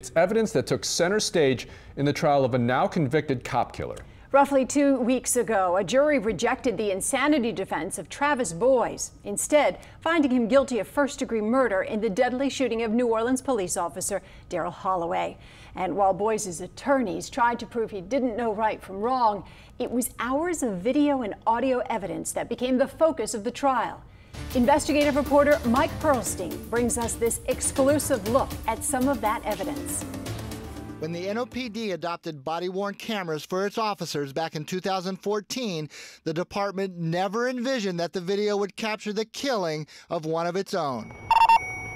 It's evidence that took center stage in the trial of a now convicted cop killer. Roughly 2 weeks ago, a jury rejected the insanity defense of Travis Boyes, instead finding him guilty of first-degree murder in the deadly shooting of New Orleans police officer Daryl Holloway. And while Boyes' attorneys tried to prove he didn't know right from wrong, it was hours of video and audio evidence that became the focus of the trial. Investigative reporter Mike Perlstein brings us this exclusive look at some of that evidence. When the NOPD adopted body-worn cameras for its officers back in 2014, the department never envisioned that the video would capture the killing of one of its own.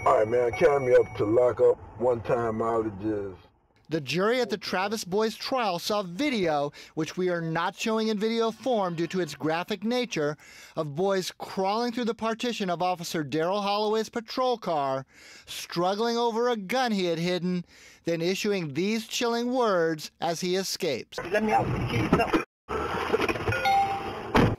All right, man, count me up to lock up one-time mileages. The jury at the Travis Boyes trial saw video, which we are not showing in video form due to its graphic nature, of Boyes crawling through the partition of Officer Daryl Holloway's patrol car, struggling over a gun he had hidden, then issuing these chilling words as he escapes. Let me out.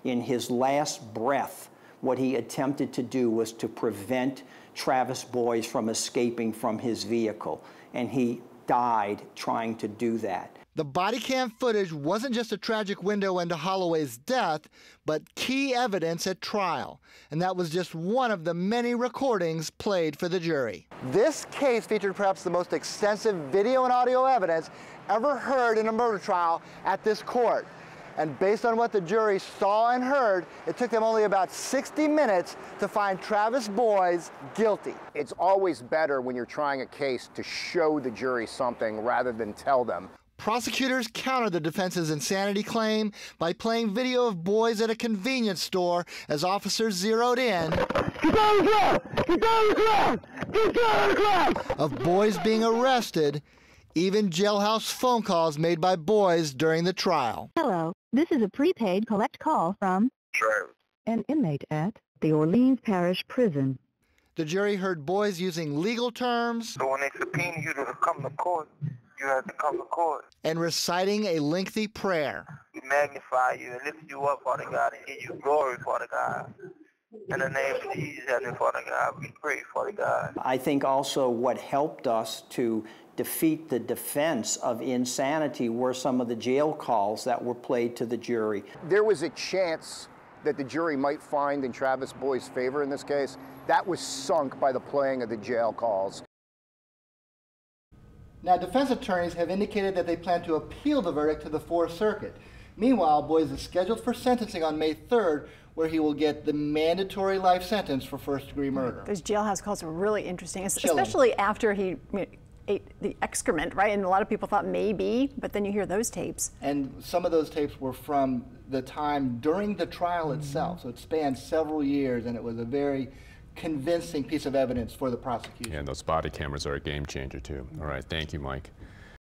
In his last breath, what he attempted to do was to prevent Travis Boyes from escaping from his vehicle, and he died trying to do that. The body cam footage wasn't just a tragic window into Holloway's death, but key evidence at trial. And that was just one of the many recordings played for the jury. This case featured perhaps the most extensive video and audio evidence ever heard in a murder trial at this court. And based on what the jury saw and heard, it took them only about 60 minutes to find Travis Boyes guilty. It's always better when you're trying a case to show the jury something rather than tell them. Prosecutors countered the defense's insanity claim by playing video of Boyes at a convenience store as officers zeroed in of Boyes being arrested, even jailhouse phone calls made by Boyes during the trial. Hello, this is a prepaid collect call from an inmate at the Orleans Parish Prison. The jury heard Boyes using legal terms. So when they subpoena you to come to court, you have to come to court. And reciting a lengthy prayer. We magnify you and lift you up, Father God, and give you glory, Father God. In the name of Jesus, Heavenly Father God, we pray, Father God. I think also what helped us to defeat the defense of insanity were some of the jail calls that were played to the jury. There was a chance that the jury might find in Travis Boyes' favor in this case. That was sunk by the playing of the jail calls. Now, defense attorneys have indicated that they plan to appeal the verdict to the Fourth Circuit. Meanwhile, Boyes is scheduled for sentencing on May 3rd, where he will get the mandatory life sentence for first-degree murder. Those jailhouse calls are really interesting, especially after he ate the excrement, right? And a lot of people thought maybe, but then you hear those tapes. And some of those tapes were from the time during the trial itself, so it spanned several years, and it was a very convincing piece of evidence for the prosecution. And those body cameras are a game changer too. All right, thank you, Mike.